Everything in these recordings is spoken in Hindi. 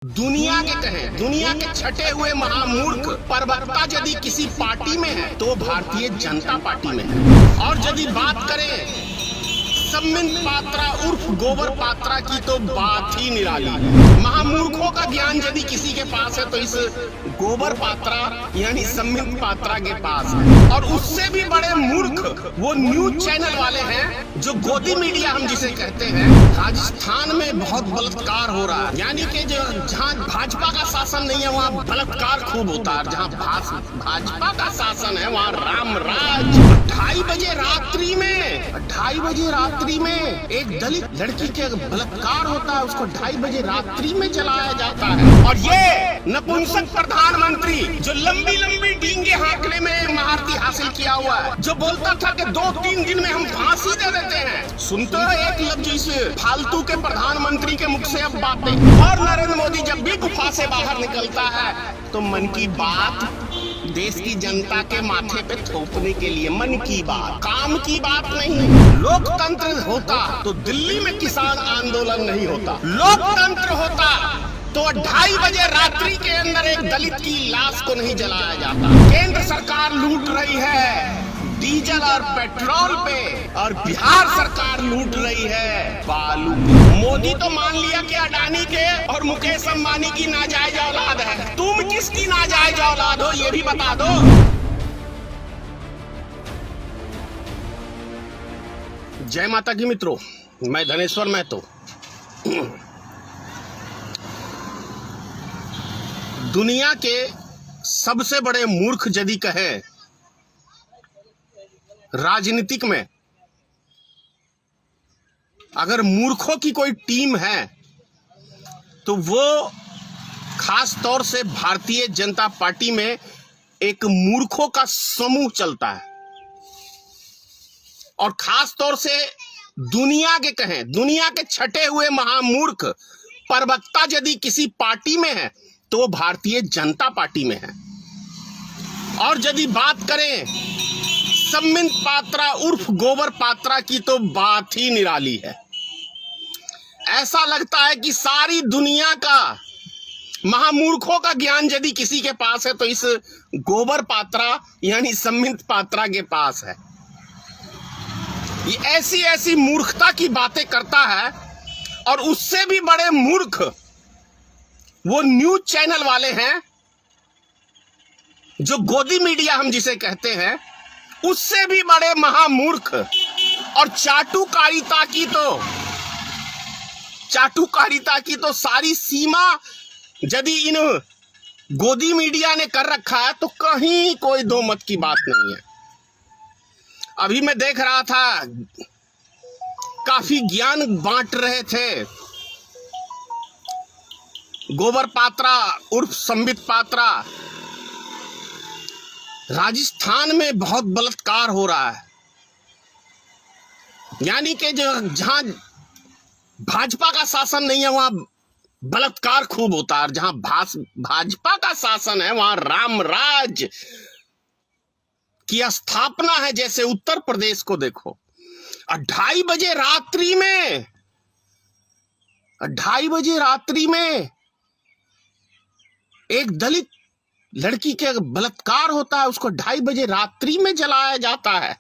दुनिया के कहें, दुनिया के छठे हुए महामूर्ख प्रवक्ता यदि किसी पार्टी में है तो भारतीय जनता पार्टी में है। और यदि बात करें सम्मित पात्रा उर्फ गोबर पात्रा की तो बात ही निराली है। महामूर्खों का ज्ञान यदि किसी के पास है तो इस गोबर पात्रा यानी सम्मित पात्रा के पास है। और उससे भी बड़े मूर्ख वो न्यूज चैनल वाले हैं जो गोदी मीडिया हम जिसे कहते हैं। राजस्थान में बहुत बलात्कार हो रहा है, यानी कि जो जहाँ भाजपा का शासन नहीं है वहाँ बलात्कार खूब होता है, जहाँ भाजपा का शासन है वहाँ राम राज। 2:30 बजे रात्रि में एक दलित लड़की के बलात्कार होता है, उसको 2:30 बजे रात्रि में जलाया जाता है। और ये नपुंसक प्रधानमंत्री जो लंबी लंबी डींगे हाँकने में महारती हासिल किया हुआ है, जो बोलता था कि 2-3 दिन में हम फांसी दे देते हैं, सुनते हो एक लफ्ज इस फालतू के प्रधानमंत्री के मुख से अब बातें। और नरेंद्र मोदी जब भी गुफा से बाहर निकलता है तो मन की बात देश की जनता के माथे पे थोपने के लिए, मन की बात, काम की बात नहीं। लोकतंत्र होता तो दिल्ली में किसान आंदोलन नहीं होता, लोकतंत्र होता तो 2:30 बजे रात्रि के अंदर एक दलित की लाश को नहीं जलाया जाता। केंद्र सरकार लूट रही है डीजल और पेट्रोल पे और बिहार सरकार लूट रही है बालू पे। मोदी तो मान लिया कि अडानी के और मुकेश अंबानी की नाजायज औलाद है, तुम किसकी नाजायज औलाद हो ये भी बता दो। जय माता की मित्रों, मैं धनेश्वर महतो। दुनिया के सबसे बड़े मूर्ख यदि कहे राजनीतिक में, अगर मूर्खों की कोई टीम है तो वो खास तौर से भारतीय जनता पार्टी में एक मूर्खों का समूह चलता है। और खास तौर से दुनिया के कहें, दुनिया के छठे हुए महामूर्ख प्रवक्ता यदि किसी पार्टी में है तो वो भारतीय जनता पार्टी में है। और यदि बात करें सम्मित पात्रा उर्फ गोबर पात्रा की तो बात ही निराली है। ऐसा लगता है कि सारी दुनिया का महामूर्खों का ज्ञान यदि किसी के पास है तो इस गोबर पात्रा यानी सम्मित पात्रा के पास है। ये ऐसी ऐसी मूर्खता की बातें करता है। और उससे भी बड़े मूर्ख वो न्यूज चैनल वाले हैं जो गोदी मीडिया हम जिसे कहते हैं, उससे भी बड़े महामूर्ख और चाटुकारिता की तो सारी सीमा यदि इन गोदी मीडिया ने कर रखा है तो कहीं कोई दो मत की बात नहीं है। अभी मैं देख रहा था काफी ज्ञान बांट रहे थे गोबर पात्रा उर्फ सम्मित पात्रा। राजस्थान में बहुत बलात्कार हो रहा है, यानी कि जो जहां भाजपा का शासन नहीं है वहां बलात्कार खूब होता है, जहां भाजपा का शासन है वहां राम राज की स्थापना है। जैसे उत्तर प्रदेश को देखो, 2:30 बजे रात्रि में एक दलित लड़की के बलात्कार होता है, उसको 2:30 बजे रात्रि में जलाया जाता है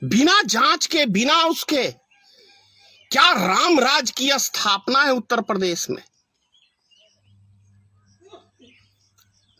बिना जांच के, बिना उसके। क्या राम राज की स्थापना है उत्तर प्रदेश में।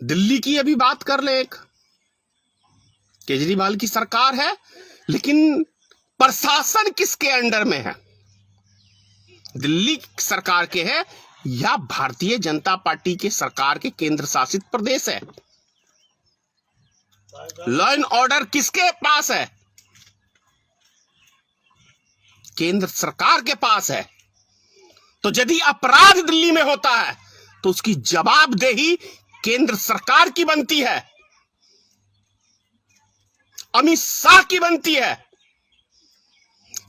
दिल्ली की अभी बात कर ले, एक केजरीवाल की सरकार है, लेकिन प्रशासन किसके अंडर में है, दिल्ली सरकार के है या भारतीय जनता पार्टी के सरकार के केंद्र शासित प्रदेश है। लॉ एंड ऑर्डर किसके पास है, केंद्र सरकार के पास है। तो यदि अपराध दिल्ली में होता है तो उसकी जवाबदेही केंद्र सरकार की बनती है, अमित शाह की बनती है।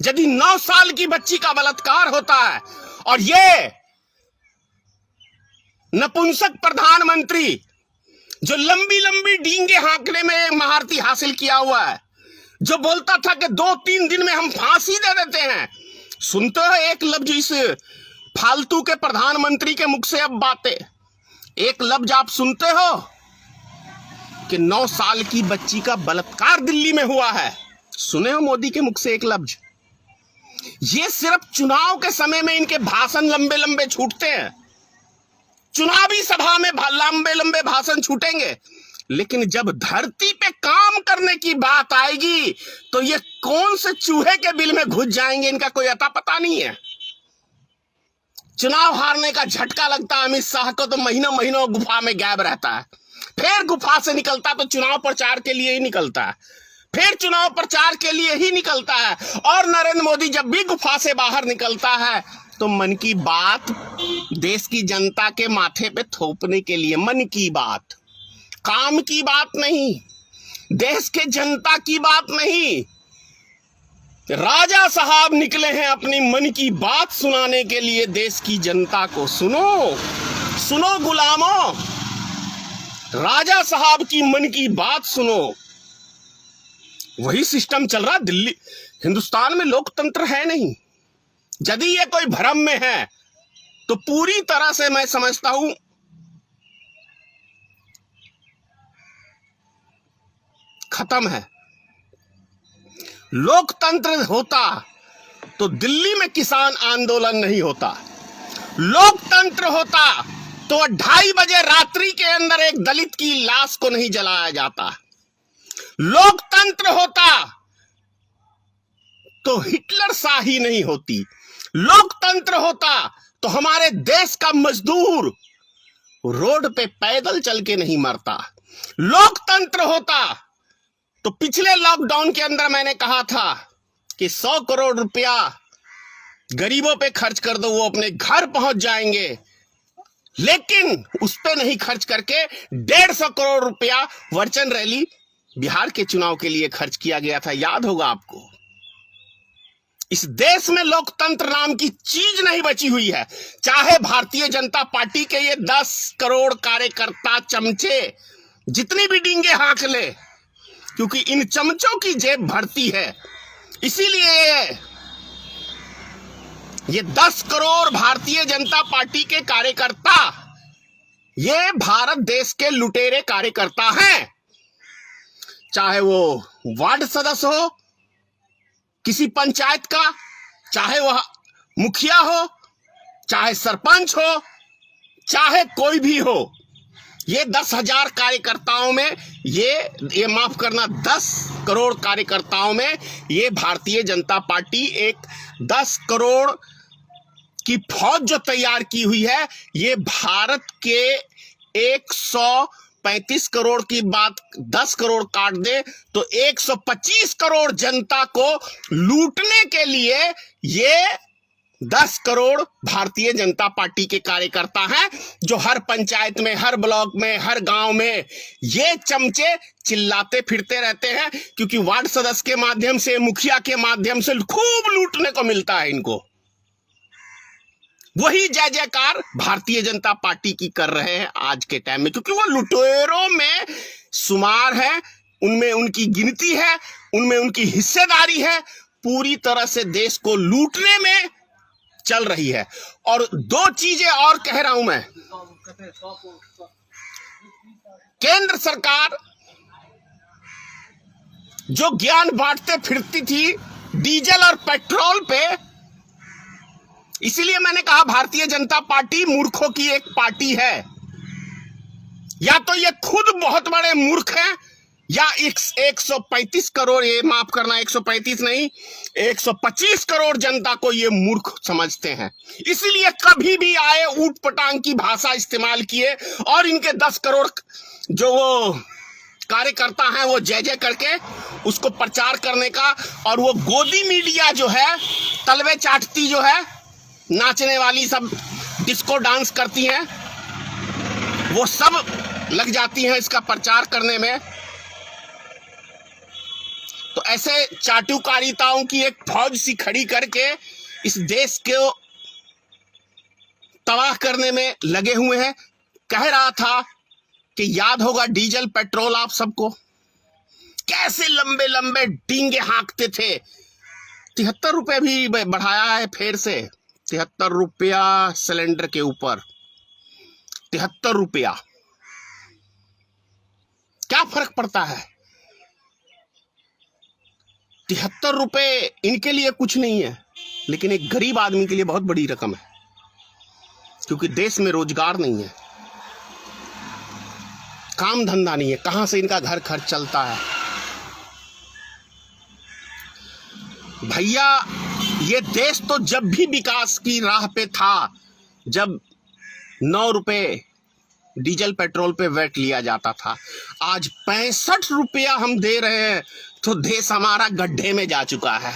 यदि 9 साल की बच्ची का बलात्कार होता है और ये नपुंसक प्रधानमंत्री जो लंबी लंबी डींगे हाँकने में महारती हासिल किया हुआ है, जो बोलता था कि 2-3 दिन में हम फांसी दे देते हैं, सुनते हो एक लफ्ज इस फालतू के प्रधानमंत्री के मुख से अब बातें। एक लफ्ज आप सुनते हो कि 9 साल की बच्ची का बलात्कार दिल्ली में हुआ है? सुने हो मोदी के मुख से एक लफ्ज? ये सिर्फ चुनाव के समय में इनके भाषण लंबे लंबे छूटते हैं, चुनावी सभा में लंबे लंबे भाषण छूटेंगे, लेकिन जब धरती पे काम करने की बात आएगी तो ये कौन से चूहे के बिल में घुस जाएंगे, इनका कोई अता पता नहीं है। चुनाव हारने का झटका लगता है अमित शाह को तो महीनों महीनों गुफा में गायब रहता है, फिर गुफा से निकलता तो चुनाव प्रचार के लिए ही निकलता है, फिर चुनाव प्रचार के लिए ही निकलता है। और नरेंद्र मोदी जब भी गुफा से बाहर निकलता है तो मन की बात देश की जनता के माथे पे थोपने के लिए, मन की बात, काम की बात नहीं, देश के जनता की बात नहीं, राजा साहब निकले हैं अपनी मन की बात सुनाने के लिए देश की जनता को। सुनो सुनो गुलामों, राजा साहब की मन की बात सुनो। वही सिस्टम चल रहा दिल्ली, हिंदुस्तान में लोकतंत्र है नहीं। यदि ये कोई भ्रम में है तो पूरी तरह से मैं समझता हूं खत्म है। लोकतंत्र होता तो दिल्ली में किसान आंदोलन नहीं होता, लोकतंत्र होता तो 2:30 बजे रात्रि के अंदर एक दलित की लाश को नहीं जलाया जाता, लोकतंत्र होता तो हिटलर शाही नहीं होती, लोकतंत्र होता तो हमारे देश का मजदूर रोड पे पैदल चल के नहीं मरता, लोकतंत्र होता तो पिछले लॉकडाउन के अंदर मैंने कहा था कि 100 करोड़ रुपया गरीबों पे खर्च कर दो, वो अपने घर पहुंच जाएंगे, लेकिन उस पे नहीं खर्च करके 150 करोड़ रुपया वर्चन रैली बिहार के चुनाव के लिए खर्च किया गया था, याद होगा आपको। इस देश में लोकतंत्र नाम की चीज नहीं बची हुई है। चाहे भारतीय जनता पार्टी के ये 10 करोड़ कार्यकर्ता चमचे जितनी भी डींगे हाँक ले, क्योंकि इन चमचों की जेब भरती है, इसीलिए ये 10 करोड़ भारतीय जनता पार्टी के कार्यकर्ता ये भारत देश के लुटेरे कार्यकर्ता हैं। चाहे वो वार्ड सदस्य हो किसी पंचायत का, चाहे वह मुखिया हो, चाहे सरपंच हो, चाहे कोई भी हो, ये 10,000 कार्यकर्ताओं में ये माफ करना 10 करोड़ कार्यकर्ताओं में ये भारतीय जनता पार्टी एक 10 करोड़ की फौज जो तैयार की हुई है, ये भारत के 135 करोड़ की बात 10 करोड़ काट दे तो 125 करोड़ जनता को लूटने के लिए ये 10 करोड़ भारतीय जनता पार्टी के कार्यकर्ता हैं, जो हर पंचायत में, हर ब्लॉक में, हर गांव में ये चमचे चिल्लाते फिरते रहते हैं, क्योंकि वार्ड सदस्य के माध्यम से, मुखिया के माध्यम से खूब लूटने को मिलता है इनको। वही जय जयकार भारतीय जनता पार्टी की कर रहे हैं आज के टाइम में, क्योंकि वो लुटेरों में शुमार है, उनमें उनकी गिनती है, उनमें उनकी हिस्सेदारी है, पूरी तरह से देश को लूटने में चल रही है। और 2 चीजें और कह रहा हूं मैं, केंद्र सरकार जो ज्ञान बांटते फिरती थी डीजल और पेट्रोल पे, इसीलिए मैंने कहा भारतीय जनता पार्टी मूर्खों की एक पार्टी है। या तो ये खुद बहुत बड़े मूर्ख हैं, या 135 करोड़, ये माफ करना 135 नहीं 125 करोड़ जनता को ये मूर्ख समझते हैं, इसीलिए कभी भी आए ऊट पटांग की भाषा इस्तेमाल किए और इनके 10 करोड़ जो वो कार्यकर्ता हैं वो जय जय करके उसको प्रचार करने का, और वो गोदी मीडिया जो है, तलवे चाटती जो है, नाचने वाली सब डिस्को डांस करती हैं, वो सब लग जाती हैं इसका प्रचार करने में। तो ऐसे चाटुकारिताओं की एक फौज सी खड़ी करके इस देश को तबाह करने में लगे हुए हैं। कह रहा था कि याद होगा डीजल पेट्रोल आप सबको, कैसे लंबे लंबे डींगे हाँकते थे। 73 रुपए भी बढ़ाया है फिर से, 73 रुपया सिलेंडर के ऊपर, 73 रुपया। क्या फर्क पड़ता है? 73 रुपए इनके लिए कुछ नहीं है, लेकिन एक गरीब आदमी के लिए बहुत बड़ी रकम है, क्योंकि देश में रोजगार नहीं है, काम धंधा नहीं है, कहां से इनका घर खर्च चलता है। भैया, ये देश तो जब भी विकास की राह पे था, जब 9 रुपए डीजल पेट्रोल पे वैट लिया जाता था, आज 65 रुपया हम दे रहे हैं, तो देश हमारा गड्ढे में जा चुका है।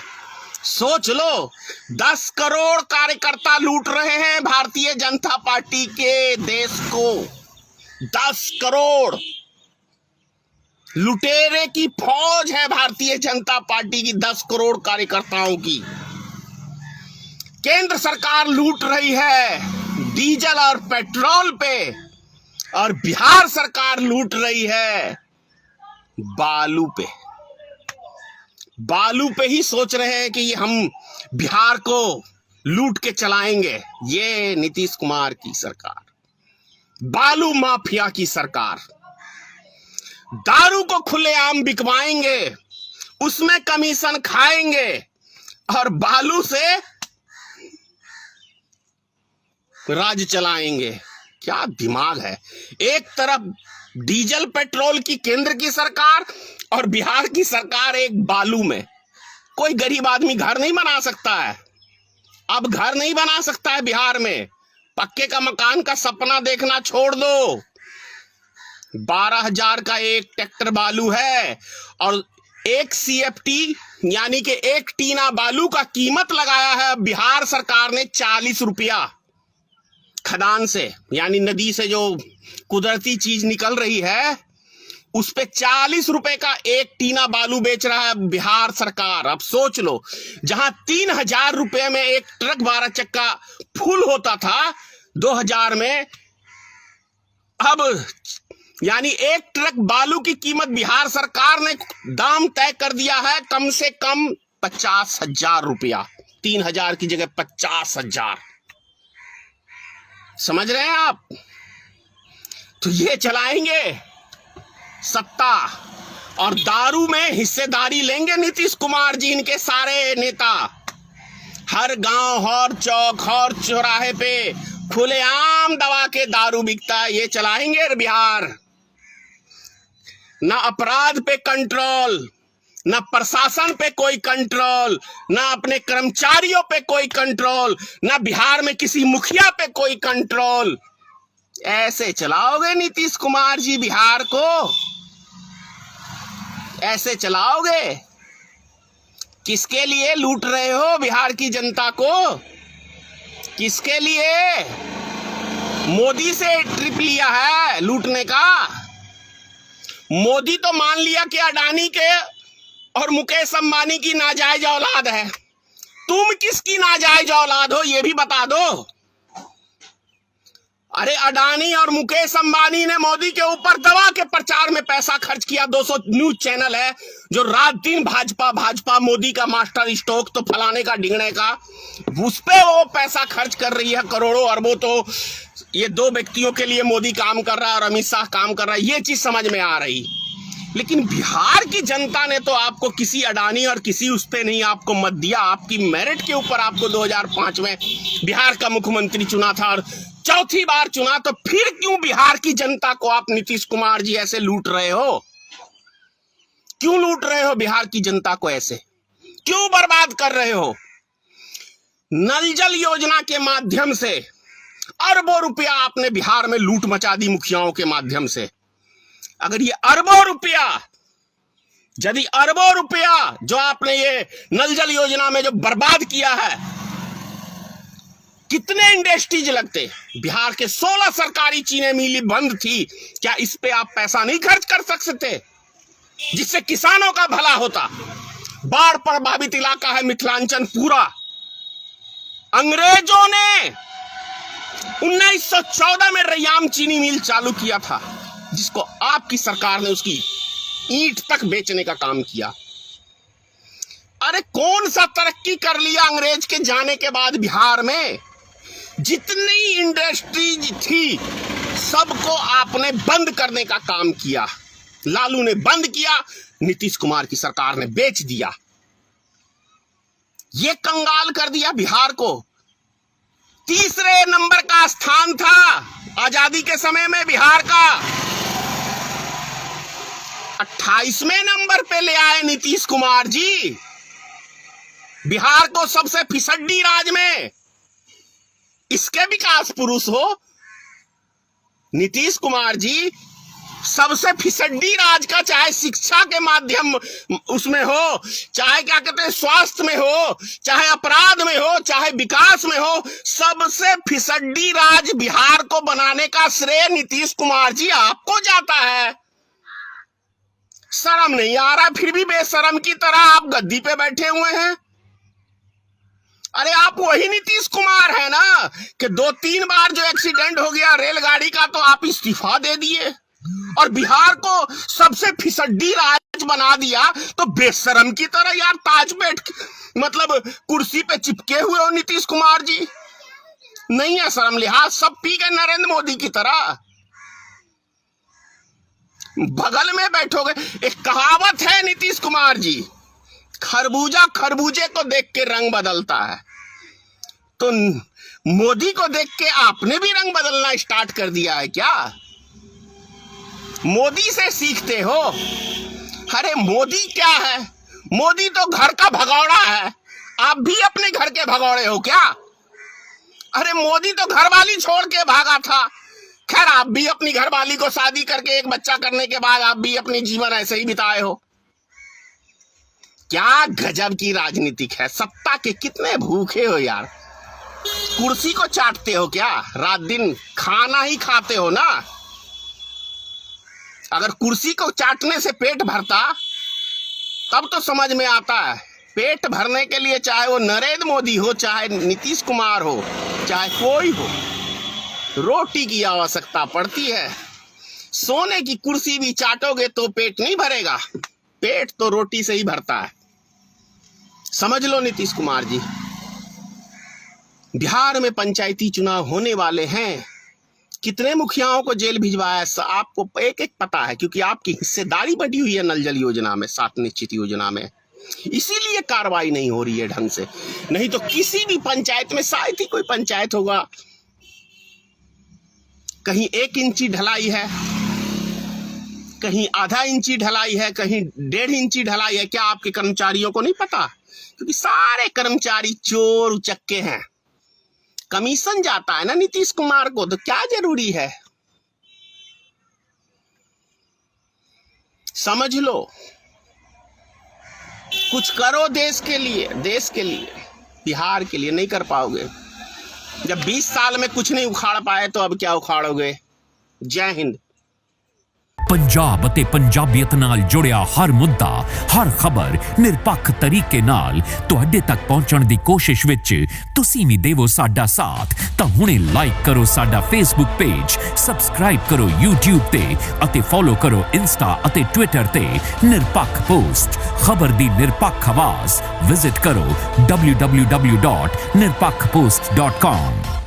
सोच लो, 10 करोड़ कार्यकर्ता लूट रहे हैं भारतीय जनता पार्टी के देश को। 10 करोड़ लुटेरे की फौज है भारतीय जनता पार्टी की, 10 करोड़ कार्यकर्ताओं की। केंद्र सरकार लूट रही है डीजल और पेट्रोल पे, और बिहार सरकार लूट रही है बालू पे। बालू पे ही सोच रहे हैं कि हम बिहार को लूट के चलाएंगे। ये नीतीश कुमार की सरकार, बालू माफिया की सरकार। दारू को खुलेआम बिकवाएंगे, उसमें कमीशन खाएंगे, और बालू से राज चलाएंगे। क्या दिमाग है? एक तरफ डीजल पेट्रोल की केंद्र की सरकार, और बिहार की सरकार एक बालू में। कोई गरीब आदमी घर नहीं बना सकता है, अब घर नहीं बना सकता है बिहार में। पक्के का मकान का सपना देखना छोड़ दो। 12,000 का एक ट्रैक्टर बालू है, और एक CFT यानी कि एक टीना बालू का कीमत लगाया है बिहार सरकार ने 40 रुपया। खदान से यानी नदी से जो कुदरती चीज निकल रही है, उस पे 40 रुपए का एक टीना बालू बेच रहा है बिहार सरकार। अब सोच लो, जहां 3,000 रुपए में एक ट्रक 12 चक्का फुल होता था 2000 में, अब यानी एक ट्रक बालू की कीमत बिहार सरकार ने दाम तय कर दिया है कम से कम 50,000 रुपया। 3,000 की जगह 50,000। समझ रहे हैं आप? तो ये चलाएंगे सत्ता, और दारू में हिस्सेदारी लेंगे नीतीश कुमार जी, इनके सारे नेता। हर गांव, हर चौक, हर चौराहे पे खुलेआम दबा के दारू बिकता है। ये चलाएंगे बिहार। ना अपराध पे कंट्रोल, ना प्रशासन पे कोई कंट्रोल, ना अपने कर्मचारियों पे कोई कंट्रोल, ना बिहार में किसी मुखिया पे कोई कंट्रोल। ऐसे चलाओगे नीतीश कुमार जी बिहार को? ऐसे चलाओगे? किसके लिए लूट रहे हो बिहार की जनता को? किसके लिए? मोदी से ट्रिप लिया है लूटने का? मोदी तो मान लिया कि अडानी के और मुकेश अंबानी की नाजायज औलाद है। तुम किसकी नाजायज औलाद हो, ये भी बता दो। अरे अडानी और मुकेश अंबानी ने मोदी के ऊपर दवा के प्रचार में पैसा खर्च किया। 200 न्यूज चैनल है जो रात दिन भाजपा भाजपा, मोदी का मास्टर स्ट्रोक, तो फलाने का ढिंगने का, उस पे वो पैसा खर्च कर रही है करोड़ों अरबों। तो ये 2 व्यक्तियों के लिए मोदी काम कर रहा है और अमित शाह काम कर रहा है, ये चीज समझ में आ रही। लेकिन बिहार की जनता ने तो आपको किसी अडानी और किसी उस पे नहीं आपको मत दिया। आपकी मेरिट के ऊपर आपको 2005 में बिहार का मुख्यमंत्री चुना था, और चौथी बार चुना। तो फिर क्यों बिहार की जनता को आप नीतीश कुमार जी ऐसे लूट रहे हो? क्यों लूट रहे हो बिहार की जनता को? ऐसे क्यों बर्बाद कर रहे हो? नल जल योजना के माध्यम से अरबों रुपया आपने बिहार में लूट मचा दी, मुखियाओं के माध्यम से। अगर ये अरबों रुपया, यदि अरबों रुपया जो आपने ये नल जल योजना में जो बर्बाद किया है, कितने इंडस्ट्रीज लगते? बिहार के 16 सरकारी चीनी मिली बंद थी। क्या इस पे आप पैसा नहीं खर्च कर सकते जिससे किसानों का भला होता? बाढ़ प्रभावित इलाका है मिथिलांचल पूरा। अंग्रेजों ने 1914 में रैयाम चीनी मिल चालू किया था, जिसको आपकी सरकार ने उसकी ईंट तक बेचने का काम किया। अरे कौन सा तरक्की कर लिया अंग्रेज के जाने के बाद बिहार में? जितनी इंडस्ट्रीज थी सबको आपने बंद करने का काम किया। लालू ने बंद किया, नीतीश कुमार की सरकार ने बेच दिया। ये कंगाल कर दिया बिहार को। तीसरे नंबर का स्थान था आजादी के समय में बिहार का, 28वें नंबर पे ले आए नीतीश कुमार जी बिहार को, सबसे फिसड्डी राज में। इसके विकास पुरुष हो नीतीश कुमार जी, सबसे फिसड्डी राज का, चाहे शिक्षा के माध्यम उसमें हो, चाहे क्या कहते हैं स्वास्थ्य में हो, चाहे अपराध में हो, चाहे विकास में हो, सबसे फिसड्डी राज बिहार को बनाने का श्रेय नीतीश कुमार जी आपको जाता है। शर्म नहीं आ रहा, फिर भी बेशरम की तरह आप गद्दी पे बैठे हुए हैं। अरे आप वही नीतीश कुमार है ना कि 2-3 बार जो एक्सीडेंट हो गया रेलगाड़ी का, तो आप इस्तीफा दे दिए और बिहार को सबसे फिसड्डी राज बना दिया। तो बेशरम की तरह यार ताज बैठ मतलब कुर्सी पे चिपके हुए हो नीतीश कुमार जी, नहीं है शर्म लिहाज, सब पी गए नरेंद्र मोदी की तरह, बगल में बैठोगे। एक कहावत है नीतीश कुमार जी, खरबूजा खरबूजे को देख के रंग बदलता है। तो मोदी को देख के आपने भी रंग बदलना स्टार्ट कर दिया है क्या? मोदी से सीखते हो? अरे मोदी क्या है, मोदी तो घर का भगौड़ा है, आप भी अपने घर के भगौड़े हो क्या? अरे मोदी तो घरवाली छोड़ के भागा था। खैर आप भी अपनी घरवाली को शादी करके एक बच्चा करने के बाद आप भी अपनी जीवन ऐसे ही बिताए हो। क्या गजब की राजनीतिक है, सत्ता के कितने भूखे हो यार। कुर्सी को चाटते हो क्या? रात दिन खाना ही खाते हो ना। अगर कुर्सी को चाटने से पेट भरता तब तो समझ में आता है। पेट भरने के लिए चाहे वो नरेंद्र मोदी हो, चाहे नीतीश कुमार हो, चाहे कोई हो, रोटी की आवश्यकता पड़ती है। सोने की कुर्सी भी चाटोगे तो पेट नहीं भरेगा, पेट तो रोटी से ही भरता है। समझ लो नीतीश कुमार जी, बिहार में पंचायती चुनाव होने वाले हैं। कितने मुखियाओं को जेल भिजवाया आपको एक एक पता है, क्योंकि आपकी हिस्सेदारी बढ़ी हुई है नल जल योजना में, 7 निश्चित योजना में। इसीलिए कार्रवाई नहीं हो रही है ढंग से। नहीं तो किसी भी पंचायत में, शायद ही कोई पंचायत होगा कहीं 1 इंची ढलाई है, कहीं आधा इंची ढलाई है, कहीं 1.5 इंची ढलाई है। क्या आपके कर्मचारियों को नहीं पता? क्योंकि सारे कर्मचारी चोर उचक्के हैं। कमीशन जाता है ना नीतीश कुमार को, तो क्या जरूरी है? समझ लो, कुछ करो देश के लिए, देश के लिए, बिहार के लिए। नहीं कर पाओगे। जब 20 साल में कुछ नहीं उखाड़ पाए तो अब क्या उखाड़ोगे? जय हिंद। पंजाब ਅਤੇ ਪੰਜਾਬੀਅਤ ਨਾਲ ਜੁੜਿਆ ਹਰ ਮੁੱਦਾ, ਹਰ ਖਬਰ ਨਿਰਪੱਖ ਤਰੀਕੇ ਨਾਲ ਤੁਹਾਡੇ ਤੱਕ ਪਹੁੰਚਣ ਦੀ ਕੋਸ਼ਿਸ਼ ਵਿੱਚ ਤੁਸੀਂ ਵੀ ਦੇਵੋ ਸਾਡਾ ਸਾਥ। ਤਾਂ ਹੁਣੇ ਲਾਈਕ ਕਰੋ ਸਾਡਾ ਫੇਸਬੁੱਕ ਪੇਜ, ਸਬਸਕ੍ਰਾਈਬ ਕਰੋ YouTube ਤੇ ਅਤੇ ਫੋਲੋ ਕਰੋ ਇੰਸਟਾ ਅਤੇ ਟਵਿੱਟਰ ਤੇ ਨਿਰਪੱਖ ਪੋਸਟ, ਖਬਰ ਦੀ ਨਿਰਪੱਖ ਆਵਾਜ਼। ਵਿਜ਼ਿਟ ਕਰੋ www.nirpakhpost.com।